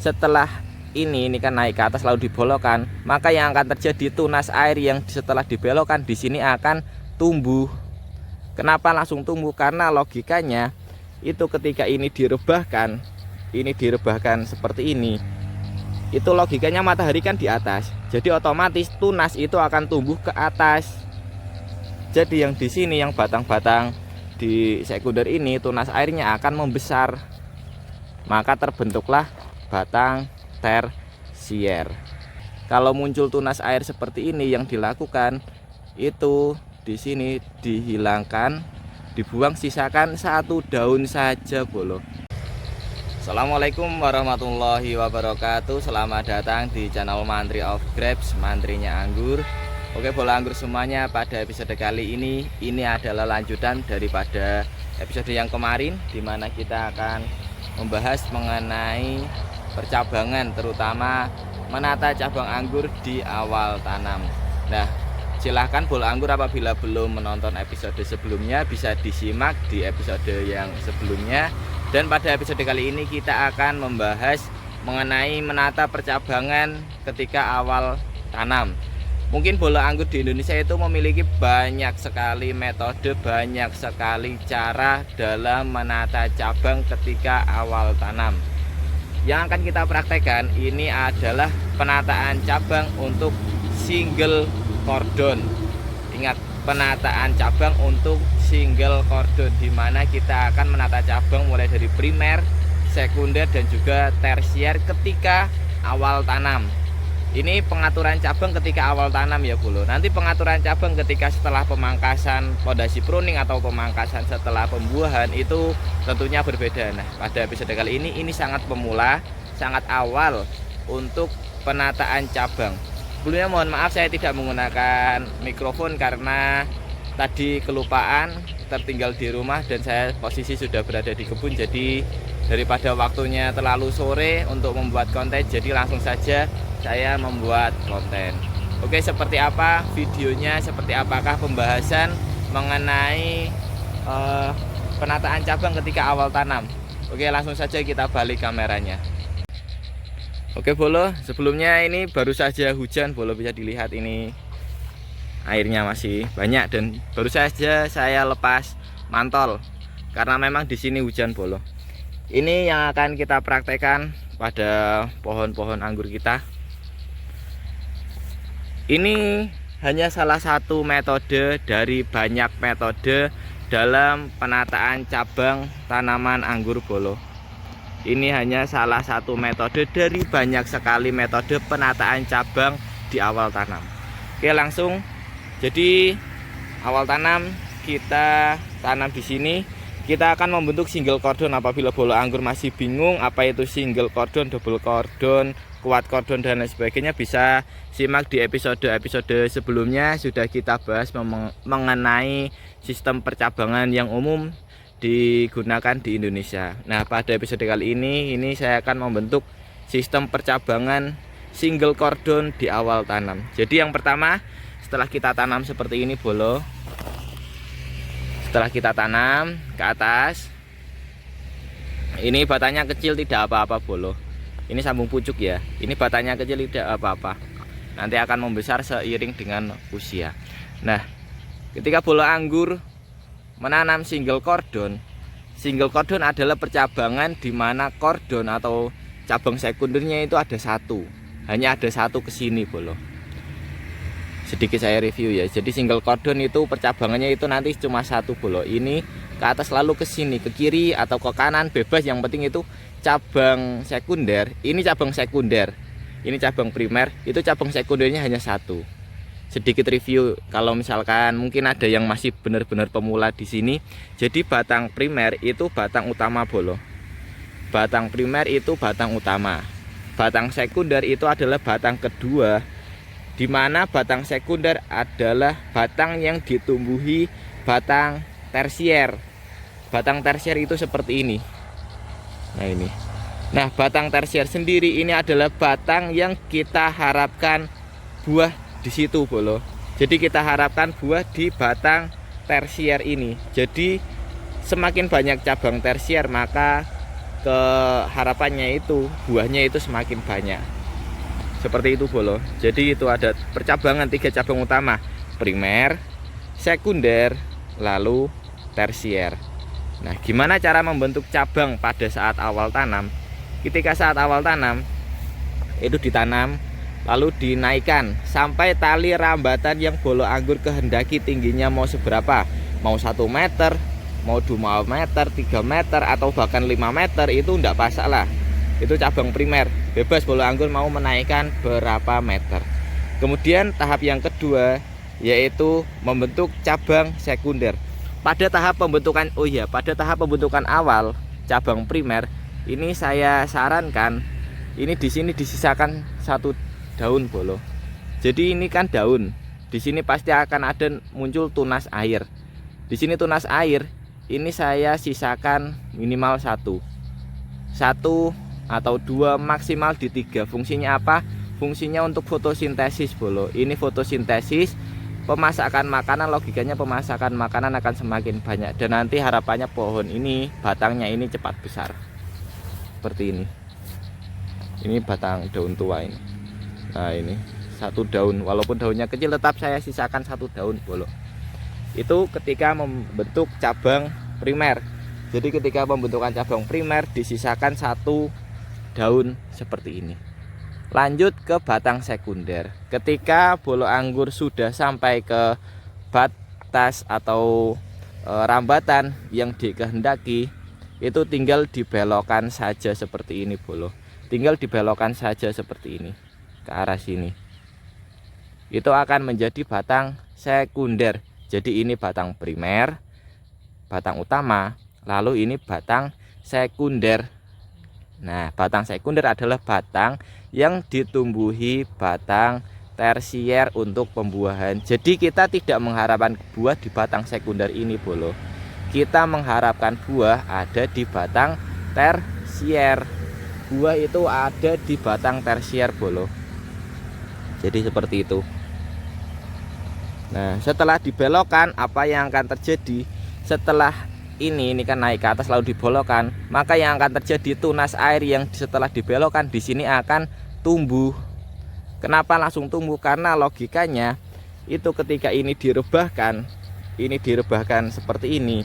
setelah ini kan naik ke atas lalu dibelokkan, maka yang akan terjadi tunas air yang setelah dibelokkan di sini akan tumbuh. Kenapa langsung tumbuh? Karena logikanya itu ketika ini direbahkan seperti ini, itu logikanya matahari kan di atas, jadi otomatis tunas itu akan tumbuh ke atas. Jadi yang di sini, yang batang-batang di sekunder ini, tunas airnya akan membesar, maka terbentuklah batang tersier. Kalau muncul tunas air seperti ini, yang dilakukan itu di sini dihilangkan, dibuang, sisakan satu daun saja bolo. Assalamualaikum warahmatullahi wabarakatuh. Selamat datang di channel Mantri of Grapes, mantrinya anggur. Oke bolo anggur semuanya, pada episode kali ini adalah lanjutan daripada episode yang kemarin, dimana kita akan membahas mengenai percabangan, terutama menata cabang anggur di awal tanam. Nah, silahkan bolo anggur apabila belum menonton episode sebelumnya bisa disimak di episode yang sebelumnya. Dan pada episode kali ini kita akan membahas mengenai menata percabangan ketika awal tanam. Mungkin bolo anggur di Indonesia itu memiliki banyak sekali metode, banyak sekali cara dalam menata cabang ketika awal tanam. Yang akan kita praktekkan ini adalah penataan cabang untuk single cordon. Ingat, penataan cabang untuk single cordon, di mana kita akan menata cabang mulai dari primer, sekunder, dan juga tersier ketika awal tanam. Ini pengaturan cabang ketika awal tanam ya bolo. Nanti pengaturan cabang ketika setelah pemangkasan pondasi pruning atau pemangkasan setelah pembuahan itu tentunya berbeda. Nah, pada episode kali ini sangat pemula, sangat awal untuk penataan cabang. Sebelumnya mohon maaf saya tidak menggunakan mikrofon karena tadi kelupaan, tertinggal di rumah, dan saya posisi sudah berada di kebun. Jadi daripada waktunya terlalu sore untuk membuat konten, jadi langsung saja saya membuat konten. Oke, seperti apa videonya, seperti apakah pembahasan mengenai penataan cabang ketika awal tanam. Oke, langsung saja kita balik kameranya. Oke bolo, sebelumnya ini baru saja hujan bolo, bisa dilihat ini airnya masih banyak, dan baru saja saya lepas mantol karena memang di sini hujan bolo. Ini yang akan kita praktekkan pada pohon-pohon anggur kita. Ini hanya salah satu metode dari banyak metode dalam penataan cabang tanaman anggur bolo. Ini hanya salah satu metode dari banyak sekali metode penataan cabang di awal tanam. Oke, langsung. Jadi awal tanam kita tanam di sini. Kita akan membentuk single cordon. Apabila bolo anggur masih bingung apa itu single cordon, double cordon, kuat cordon, dan lain sebagainya, bisa simak di episode sebelumnya. Sudah kita bahas mengenai sistem percabangan yang umum digunakan di Indonesia. Nah, pada episode kali ini saya akan membentuk sistem percabangan single cordon di awal tanam. Jadi yang pertama, setelah kita tanam seperti ini bolo, setelah kita tanam ke atas, ini batangnya kecil tidak apa-apa bolo. Ini sambung pucuk ya. Ini batangnya kecil tidak apa-apa. Nanti akan membesar seiring dengan usia. Nah, ketika bolo anggur menanam single cordon adalah percabangan di mana cordon atau cabang sekundernya itu ada satu, hanya ada satu ke sini bolo. Sedikit saya review ya. Jadi single cordon itu percabangannya itu nanti cuma satu bolo. Ini ke atas lalu ke sini, ke kiri atau ke kanan bebas, yang penting itu cabang sekunder. Ini cabang sekunder, ini cabang primer, itu cabang sekundernya hanya satu. Sedikit review kalau misalkan mungkin ada yang masih benar-benar pemula di sini. Jadi batang primer itu batang utama bolo. Batang primer itu batang utama. Batang sekunder itu adalah batang kedua, di mana batang sekunder adalah batang yang ditumbuhi batang tersier. Batang tersier itu seperti ini. Nah, ini. Nah, batang tersier sendiri ini adalah batang yang kita harapkan buah di situ bolo. Jadi kita harapkan buah di batang tersier ini. Jadi semakin banyak cabang tersier, maka harapannya itu buahnya itu semakin banyak. Seperti itu bolo. Jadi itu ada percabangan 3 cabang utama, primer, sekunder, lalu tersier. Nah, gimana cara membentuk cabang pada saat awal tanam? Ketika saat awal tanam itu ditanam, lalu dinaikkan sampai tali rambatan yang bolo anggur kehendaki tingginya mau seberapa, mau 1 meter, mau 2 meter, 3 meter, atau bahkan 5 meter, itu enggak masalah. Itu cabang primer, bebas bolo anggur mau menaikkan berapa meter. Kemudian tahap yang kedua yaitu membentuk cabang sekunder. Pada tahap pembentukan pada tahap pembentukan awal cabang primer ini saya sarankan ini di sini disisakan 1 daun bolo. Jadi ini kan daun. Di sini pasti akan ada muncul tunas air. Di sini tunas air ini saya sisakan minimal 1 atau 2, maksimal di 3. Fungsinya apa? Fungsinya untuk fotosintesis bolo. Ini fotosintesis, pemasakan makanan, logikanya pemasakan makanan akan semakin banyak. Dan nanti harapannya pohon ini, batangnya ini cepat besar. Seperti ini. Ini batang daun tua ini. Nah ini 1 daun, walaupun daunnya kecil tetap saya sisakan 1 daun bolo. Itu ketika membentuk cabang primer. Jadi ketika pembentukan cabang primer disisakan 1 daun seperti ini. Lanjut ke batang sekunder. Ketika bolo anggur sudah sampai ke batas atau rambatan yang dikehendaki, itu tinggal dibelokkan saja seperti ini bolo. Tinggal dibelokkan saja seperti ini ke arah sini. Itu akan menjadi batang sekunder. Jadi ini batang primer, batang utama, lalu ini batang sekunder. Nah, batang sekunder adalah batang yang ditumbuhi batang tersier untuk pembuahan. Jadi kita tidak mengharapkan buah di batang sekunder ini bolo. Kita mengharapkan buah ada di batang tersier. Buah itu ada di batang tersier bolo. Jadi seperti itu. Nah, setelah dibelokkan, apa yang akan terjadi? Setelah ini kan naik ke atas lalu dibelokkan, maka yang akan terjadi tunas air yang setelah dibelokkan di sini akan tumbuh. Kenapa langsung tumbuh? Karena logikanya itu ketika ini direbahkan seperti ini.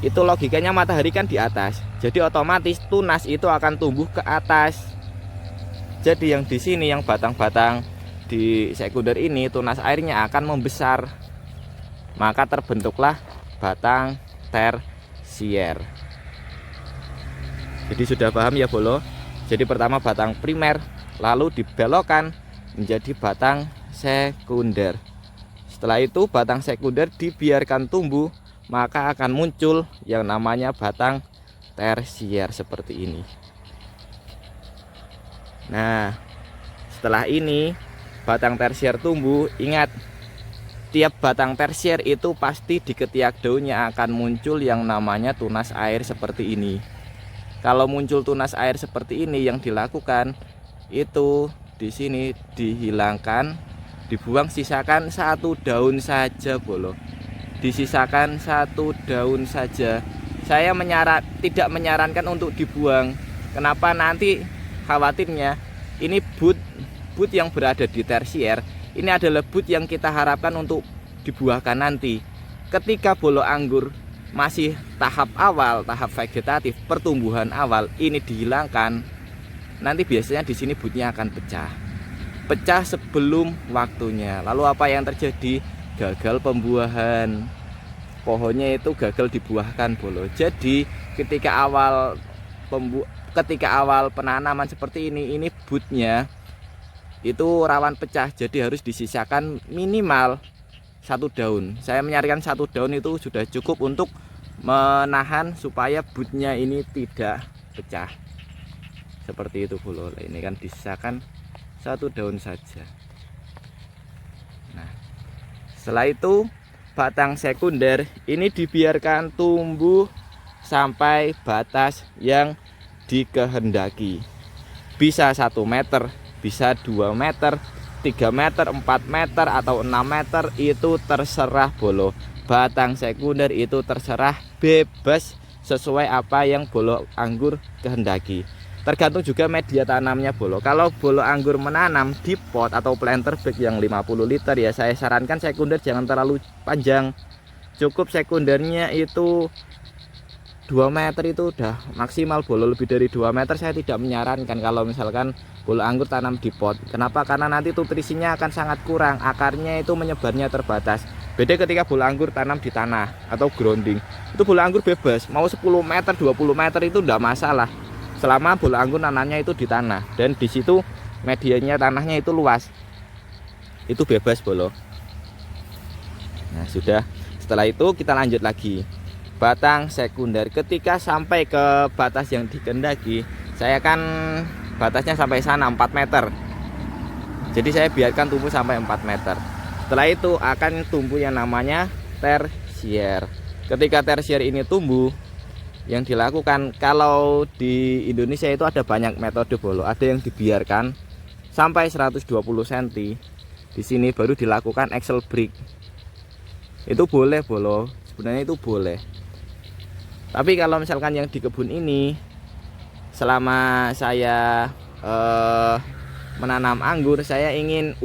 Itu logikanya matahari kan di atas. Jadi otomatis tunas itu akan tumbuh ke atas. Jadi yang di sini yang batang-batang di sekunder ini tunas airnya akan membesar. Maka terbentuklah batang tersier. Jadi sudah paham ya bolo. Jadi pertama batang primer, lalu dibelokkan menjadi batang sekunder. Setelah itu batang sekunder dibiarkan tumbuh, maka akan muncul yang namanya batang tersier seperti ini. Nah, setelah ini batang tersier tumbuh, ingat tiap batang tersier itu pasti di ketiak daunnya akan muncul yang namanya tunas air seperti ini. Kalau muncul tunas air seperti ini, yang dilakukan itu di sini dihilangkan, dibuang, sisakan 1 daun saja bolo. Disisakan 1 daun saja. Saya tidak menyarankan untuk dibuang. Kenapa? Nanti khawatirnya ini bud yang berada di tersier ini adalah bud yang kita harapkan untuk dibuahkan nanti. Ketika bolo anggur masih tahap awal, tahap vegetatif, pertumbuhan awal, ini dihilangkan, nanti biasanya di sini budnya akan pecah sebelum waktunya. Lalu apa yang terjadi? Gagal pembuahan, pohonnya itu gagal dibuahkan bolo. Jadi ketika awal penanaman seperti ini budnya itu rawan pecah, jadi harus disisakan minimal 1 daun. Saya menyarankan 1 daun itu sudah cukup untuk menahan supaya budnya ini tidak pecah. Seperti itu bolo. Ini kan disisakan 1 daun saja. Nah, setelah itu batang sekunder ini dibiarkan tumbuh sampai batas yang dikehendaki. Bisa 1 meter, bisa 2 meter, 3 meter, 4 meter, atau 6 meter, itu terserah bolo. Batang sekunder itu terserah, bebas sesuai apa yang bolo anggur kehendaki. Tergantung juga media tanamnya bolo. Kalau bolo anggur menanam di pot atau planter bag yang 50 liter ya, saya sarankan sekunder jangan terlalu panjang. Cukup sekundernya itu 2 meter itu udah maksimal bolo. Lebih dari 2 meter saya tidak menyarankan kalau misalkan bolo anggur tanam di pot. Kenapa? Karena nanti nutrisinya akan sangat kurang, akarnya itu menyebarnya terbatas. Beda ketika bolo anggur tanam di tanah atau grounding. Itu bolo anggur bebas, mau 10 meter, 20 meter itu enggak masalah. Selama bolo anggur nanamnya itu di tanah dan di situ medianya tanahnya itu luas. Itu bebas bolo. Nah, sudah. Setelah itu kita lanjut lagi. Batang sekunder. Ketika sampai ke batas yang dikehendaki, saya kan batasnya sampai sana 4 meter. Jadi saya biarkan tumbuh sampai 4 meter. Setelah itu akan tumbuh yang namanya tersier. Ketika tersier ini tumbuh, yang dilakukan kalau di Indonesia itu ada banyak metode bolo. Ada yang dibiarkan sampai 120 cm. Di sini baru dilakukan axle break. Itu boleh bolo. Sebenarnya itu boleh. Tapi kalau misalkan yang di kebun ini, selama saya menanam anggur, saya ingin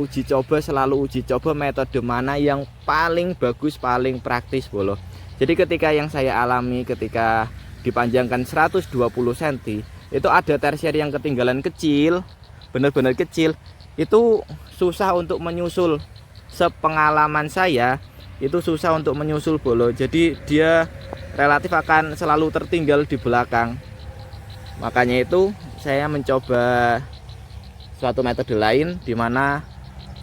selalu uji coba metode mana yang paling bagus, paling praktis bolo. Jadi ketika yang saya alami ketika dipanjangkan 120 cm, itu ada tersier yang ketinggalan kecil, benar-benar kecil, itu susah untuk menyusul. Sepengalaman saya itu susah untuk menyusul bolo. Jadi dia relatif akan selalu tertinggal di belakang. Makanya itu saya mencoba suatu metode lain, di mana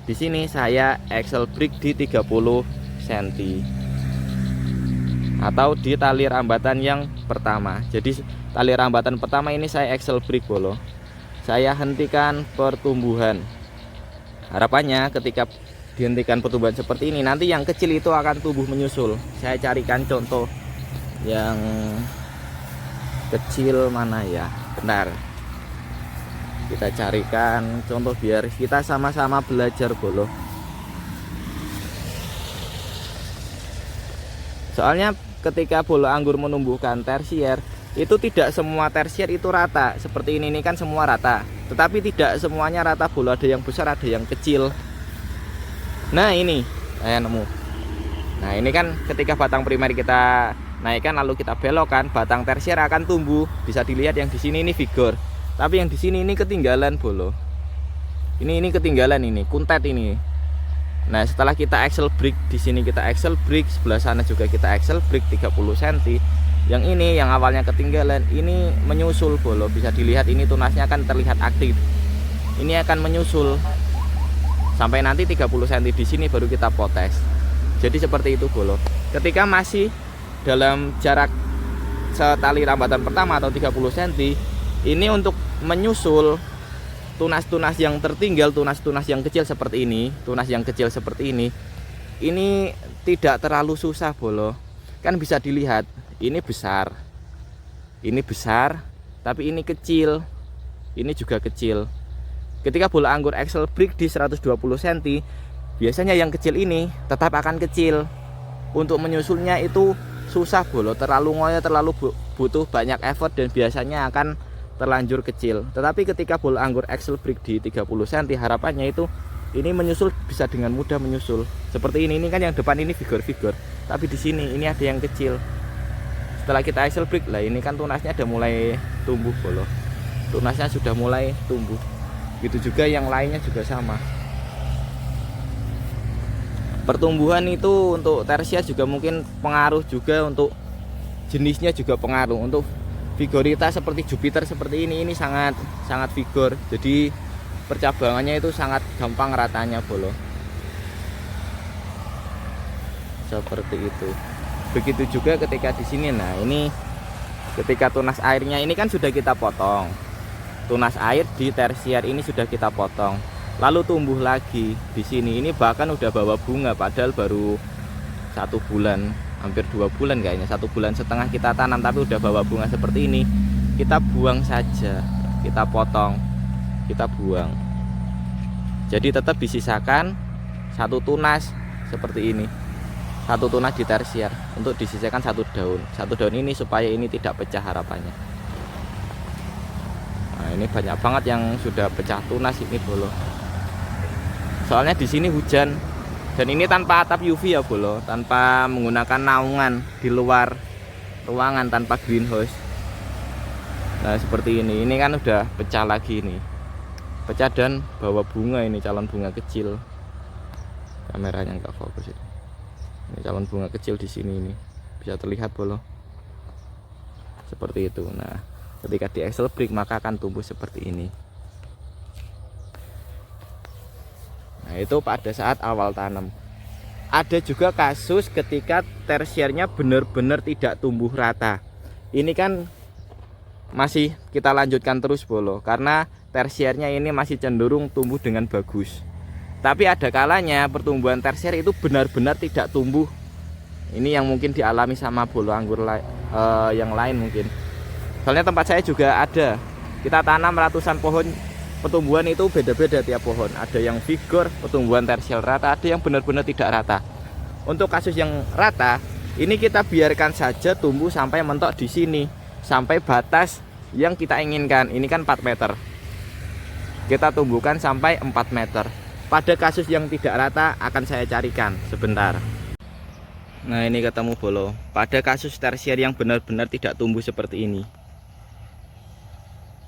di sini saya axle break di 30 cm atau di tali rambatan yang pertama. Jadi tali rambatan pertama ini saya axle break bolo. Saya hentikan pertumbuhan. Harapannya ketika dihentikan pertumbuhan seperti ini, nanti yang kecil itu akan tumbuh menyusul. Saya carikan contoh yang kecil mana ya. Bentar, kita carikan contoh biar kita sama-sama belajar bolo. Soalnya ketika bolo anggur menumbuhkan tersier, itu tidak semua tersier itu rata. Seperti ini kan semua rata, tetapi tidak semuanya rata bolo. Ada yang besar, ada yang kecil. Nah ini saya nemu. Nah ini kan ketika batang primer kita naikkan lalu kita belokkan, batang tersier akan tumbuh. Bisa dilihat yang di sini ini vigor, tapi yang di sini ini ketinggalan bolo. Ini ketinggalan, ini kuntet ini. Nah setelah kita axle break, di sini kita axle break, sebelah sana juga kita axle break 30 cm. Yang ini yang awalnya ketinggalan ini menyusul bolo. Bisa dilihat ini tunasnya akan terlihat aktif. Ini akan menyusul sampai nanti 30 cm. Di sini baru kita potes. Jadi seperti itu bolo. Ketika masih dalam jarak setali rambatan pertama atau 30 cm, ini untuk menyusul tunas-tunas yang tertinggal, tunas-tunas yang kecil seperti ini, ini tidak terlalu susah bolo. Kan bisa dilihat, ini besar, tapi ini kecil, ini juga kecil. Ketika bolo anggur axle break di 120 cm, biasanya yang kecil ini tetap akan kecil. Untuk menyusulnya itu susah bolo, terlalu ngoyo, terlalu butuh banyak effort dan biasanya akan terlanjur kecil. Tetapi ketika bolo anggur axle break di 30 cm, harapannya itu ini menyusul bisa dengan mudah menyusul. Seperti ini kan yang depan ini vigor-vigor, tapi di sini ini ada yang kecil. Setelah kita axle break lah, ini kan tunasnya udah mulai tumbuh bolo. Tunasnya sudah mulai tumbuh. Gitu juga yang lainnya juga sama. Pertumbuhan itu untuk tersier juga mungkin pengaruh juga, untuk jenisnya juga pengaruh. Untuk vigoritas seperti Jupiter seperti ini sangat vigor. Jadi percabangannya itu sangat gampang ratanya bolo. Seperti itu. Begitu juga ketika di sini. Nah, ini ketika tunas airnya ini kan sudah kita potong. Tunas air di tersier ini sudah kita potong. Lalu tumbuh lagi di sini. Ini bahkan udah bawa bunga padahal baru 1 bulan. Hampir 2 bulan kayaknya, 1 bulan setengah kita tanam tapi udah bawa bunga seperti ini. Kita buang saja, kita potong, kita buang. Jadi tetap disisakan 1 tunas seperti ini. satu tunas di tersier untuk disisihkan satu daun ini supaya ini tidak pecah harapannya. Nah, ini banyak banget yang sudah pecah tunas ini bolo. Soalnya di sini hujan dan ini tanpa atap UV ya bolo, tanpa menggunakan naungan di luar ruangan, tanpa greenhouse. Nah seperti ini kan udah pecah lagi ini, pecah dan bawa bunga ini, calon bunga kecil. Kameranya nggak fokus ini. Ini calon bunga kecil di sini ini bisa terlihat bolo, seperti itu. Nah ketika di axle break maka akan tumbuh seperti ini. Nah itu pada saat awal tanam. Ada juga kasus ketika tersiernya benar-benar tidak tumbuh rata. Ini kan masih kita lanjutkan terus bolo, karena tersiernya ini masih cenderung tumbuh dengan bagus. Tapi ada kalanya pertumbuhan tersier itu benar-benar tidak tumbuh. Ini yang mungkin dialami sama bolo anggur yang lain mungkin. Soalnya tempat saya juga ada. Kita tanam ratusan pohon, pertumbuhan itu beda-beda tiap pohon. Ada yang vigor, pertumbuhan tersier rata, ada yang benar-benar tidak rata. Untuk kasus yang rata, ini kita biarkan saja tumbuh sampai mentok di sini, sampai batas yang kita inginkan. Ini kan 4 meter. Kita tumbuhkan sampai 4 meter. Pada kasus yang tidak rata akan saya carikan sebentar. Nah ini ketemu bolo. Pada kasus tersier yang benar-benar tidak tumbuh seperti ini.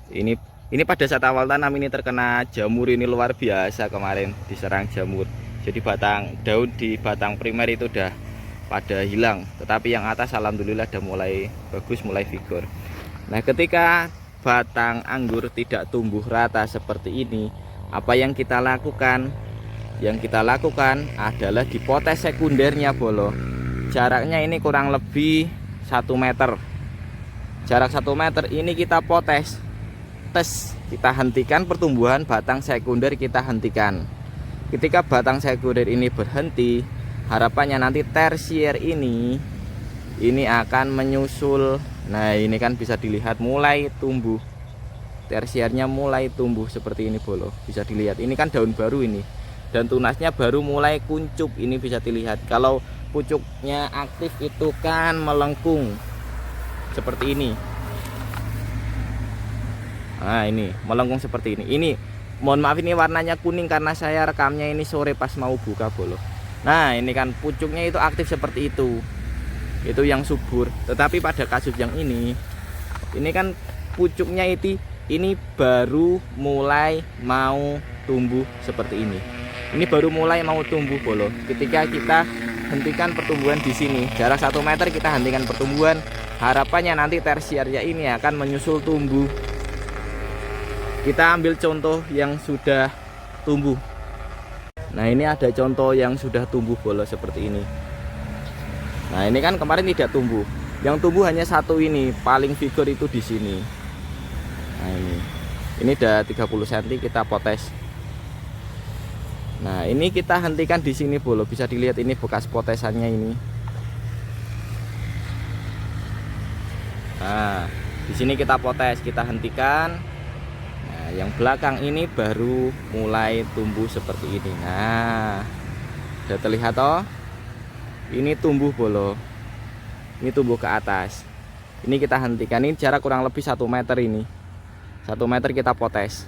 Ini pada saat awal tanam ini terkena jamur, ini luar biasa kemarin diserang jamur. Jadi daun di batang primer itu udah pada hilang, tetapi yang atas alhamdulillah udah mulai bagus, mulai vigor. Nah ketika batang anggur tidak tumbuh rata seperti ini, apa yang kita lakukan? Yang kita lakukan adalah dipotes sekundernya bolo. Jaraknya ini kurang lebih 1 meter. Jarak 1 meter ini kita potes. Kita hentikan pertumbuhan batang sekunder, kita hentikan. Ketika batang sekunder ini berhenti, harapannya nanti tersier ini akan menyusul. Nah ini kan bisa dilihat mulai tumbuh, tersiernya mulai tumbuh seperti ini bolo. Bisa dilihat ini kan daun baru ini, dan tunasnya baru mulai kuncup. Ini bisa dilihat. Kalau pucuknya aktif itu kan melengkung seperti ini. Nah ini melengkung seperti ini. Ini mohon maaf ini warnanya kuning karena saya rekamnya ini sore pas mau buka bolo. Nah ini kan pucuknya itu aktif seperti itu yang subur. Tetapi pada kasus yang ini kan pucuknya ini baru mulai mau tumbuh seperti ini. Ini baru mulai mau tumbuh bolo. Ketika kita hentikan pertumbuhan di sini, jarak 1 meter kita hentikan pertumbuhan, harapannya nanti tersiernya ini akan menyusul tumbuh. Kita ambil contoh yang sudah tumbuh. Nah ini ada contoh yang sudah tumbuh bolo seperti ini. Nah ini kan kemarin tidak tumbuh. Yang tumbuh hanya satu ini, paling vigor itu di sini. Nah ini udah 30 cm kita potes. Nah ini kita hentikan di sini bolo. Bisa dilihat ini bekas potesannya ini. Nah di sini kita potes, kita hentikan. Yang belakang ini baru mulai tumbuh seperti ini. Nah sudah terlihat toh, ini tumbuh bolo, ini tumbuh ke atas. Ini kita hentikan, ini jarak kurang lebih 1 meter ini. 1 meter kita potes.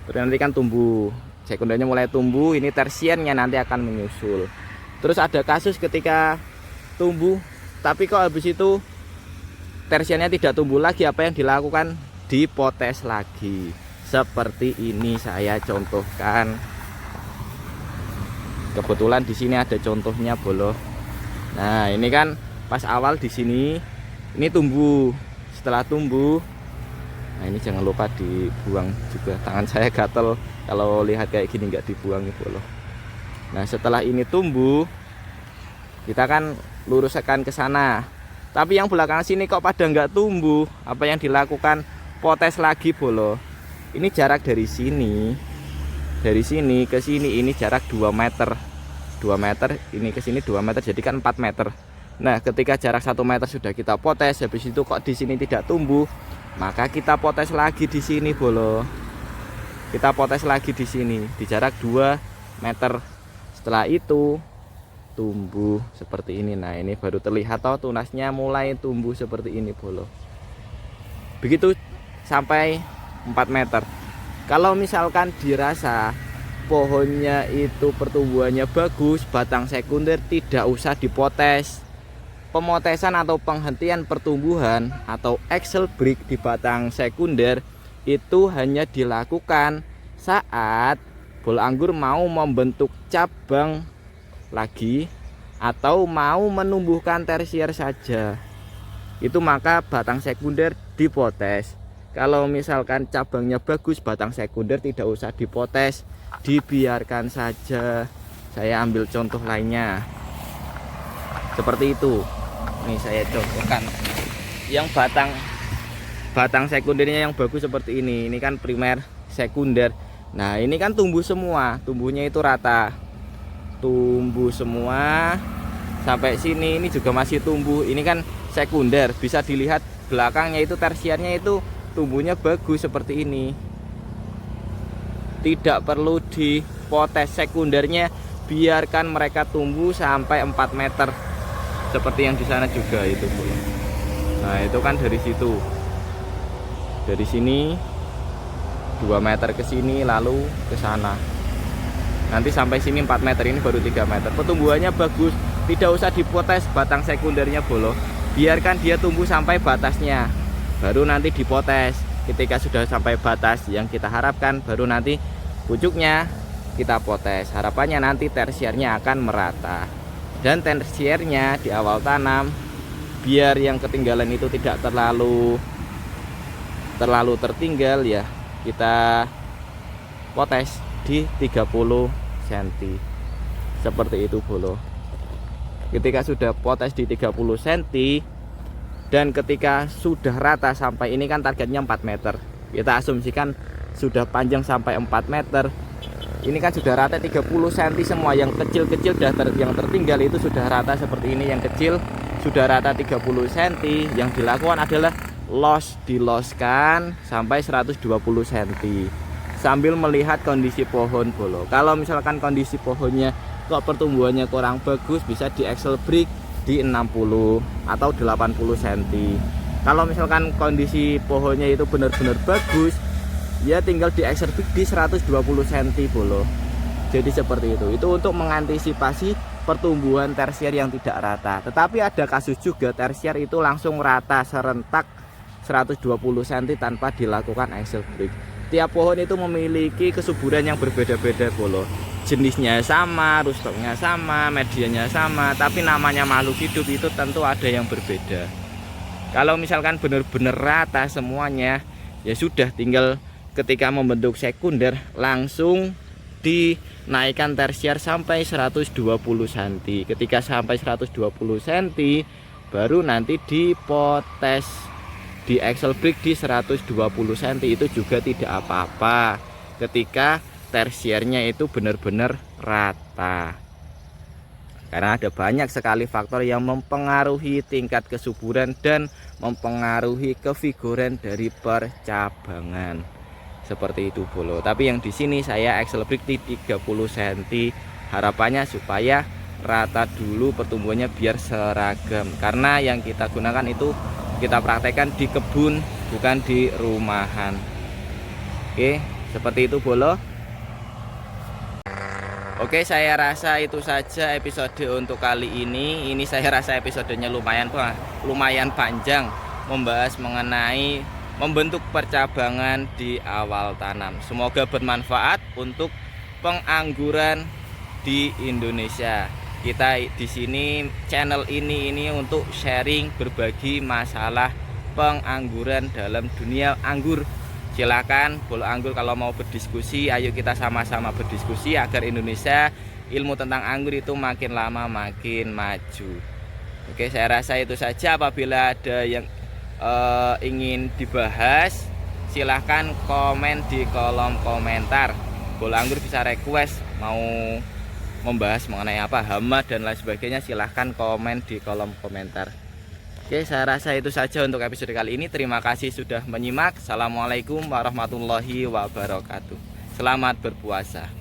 Terus nanti kan tumbuh, sekundernya mulai tumbuh, ini tersiernya nanti akan menyusul. Terus ada kasus ketika tumbuh tapi kok habis itu tersiernya tidak tumbuh lagi, apa yang dilakukan? Dipotes lagi seperti ini saya contohkan. Kebetulan di sini ada contohnya bolo. Nah ini kan pas awal di sini ini tumbuh. Setelah tumbuh, nah ini jangan lupa dibuang juga. Tangan saya gatel kalau lihat kayak gini nggak dibuang bolo. Nah setelah ini tumbuh, kita kan luruskan ke sana. Tapi yang belakang sini kok pada nggak tumbuh. Apa yang dilakukan? Potes lagi bolo. Ini jarak dari sini ke sini ini jarak 2 meter. 2 meter ini ke sini 2 meter, jadi kan 4 meter. Nah ketika jarak 1 meter sudah kita potes, habis itu kok di sini tidak tumbuh, maka kita potes lagi di sini bolo. Kita potes lagi di sini di jarak 2 meter. Setelah itu tumbuh seperti ini. Nah ini baru terlihat tunasnya mulai tumbuh seperti ini bolo. Begitu sampai 4 meter. Kalau misalkan dirasa pohonnya itu pertumbuhannya bagus, batang sekunder tidak usah dipotes. Pemotesan atau penghentian pertumbuhan atau axle break di batang sekunder itu hanya dilakukan saat bol anggur mau membentuk cabang lagi atau mau menumbuhkan tersier saja. Itu maka batang sekunder dipotes. Kalau misalkan cabangnya bagus, batang sekunder tidak usah dipotes, dibiarkan saja. Saya ambil contoh lainnya seperti itu. Nih saya contohkan yang batang sekundernya yang bagus seperti ini. Ini kan primer, sekunder. Nah ini kan tumbuh semua, tumbuhnya itu rata, tumbuh semua sampai sini. Ini juga masih tumbuh. Ini kan sekunder, bisa dilihat belakangnya itu tersiernya itu tumbuhnya bagus seperti ini. Tidak perlu dipotes sekundernya, biarkan mereka tumbuh sampai 4 meter seperti yang di sana juga itu. Nah itu kan dari situ, dari sini 2 meter ke sini lalu ke sana, nanti sampai sini 4 meter, ini baru 3 meter. Pertumbuhannya bagus, tidak usah dipotes batang sekundernya bolo, biarkan dia tumbuh sampai batasnya, baru nanti dipotes. Ketika sudah sampai batas yang kita harapkan, baru nanti pucuknya kita potes. Harapannya nanti tersiernya akan merata. Dan tersiernya di awal tanam, biar yang ketinggalan itu tidak terlalu tertinggal ya, kita potes di 30 cm seperti itu bolo. Ketika sudah potes di 30 cm dan ketika sudah rata sampai ini kan targetnya 4 meter, kita asumsikan sudah panjang sampai 4 meter. Ini kan sudah rata 30 cm semua, yang kecil-kecil yang tertinggal itu sudah rata seperti ini. Yang kecil sudah rata 30 cm. Yang dilakukan adalah diloskan sampai 120 cm sambil melihat kondisi pohon bolo. Kalau misalkan kondisi pohonnya kok pertumbuhannya kurang bagus, bisa di axle break di 60 atau 80 cm. Kalau misalkan kondisi pohonnya itu benar-benar bagus, ya tinggal di axle break di 120 cm bolo. Jadi seperti itu. Itu untuk mengantisipasi pertumbuhan tersier yang tidak rata. Tetapi ada kasus juga tersier itu langsung rata serentak 120 cm tanpa dilakukan axle break. Tiap pohon itu memiliki kesuburan yang berbeda-beda bolo. Jenisnya sama, rustoknya sama, medianya sama, tapi namanya makhluk hidup itu tentu ada yang berbeda. Kalau misalkan benar-benar rata semuanya, ya sudah, tinggal ketika membentuk sekunder langsung dinaikkan tersier sampai 120 cm. Ketika sampai 120 cm baru nanti dipotes di axle break di 120 cm. Itu juga tidak apa-apa ketika tersiernya itu benar-benar rata, karena ada banyak sekali faktor yang mempengaruhi tingkat kesuburan dan mempengaruhi kevigoran dari percabangan. Seperti itu bolo. Tapi yang di sini saya axle break di 30 cm. Harapannya supaya rata dulu pertumbuhannya biar seragam. Karena yang kita gunakan itu kita praktekkan di kebun, bukan di rumahan. Oke, seperti itu bolo. Oke, saya rasa itu saja episode untuk kali ini. Ini saya rasa episodenya lumayan panjang, membahas mengenai membentuk percabangan di awal tanam. Semoga bermanfaat untuk pengangguran di Indonesia. Kita di sini channel ini untuk sharing, berbagi masalah pengangguran dalam dunia anggur. Silakan bolo anggur kalau mau berdiskusi, ayo kita sama-sama berdiskusi agar Indonesia ilmu tentang anggur itu makin lama makin maju. Oke, saya rasa itu saja. Apabila ada yang ingin dibahas, silahkan komen di kolom komentar. Bolo anggur bisa request mau membahas mengenai apa, hama dan lain sebagainya, silahkan komen di kolom komentar. Oke, saya rasa itu saja untuk episode kali ini. Terima kasih sudah menyimak. Assalamualaikum warahmatullahi wabarakatuh. Selamat berpuasa.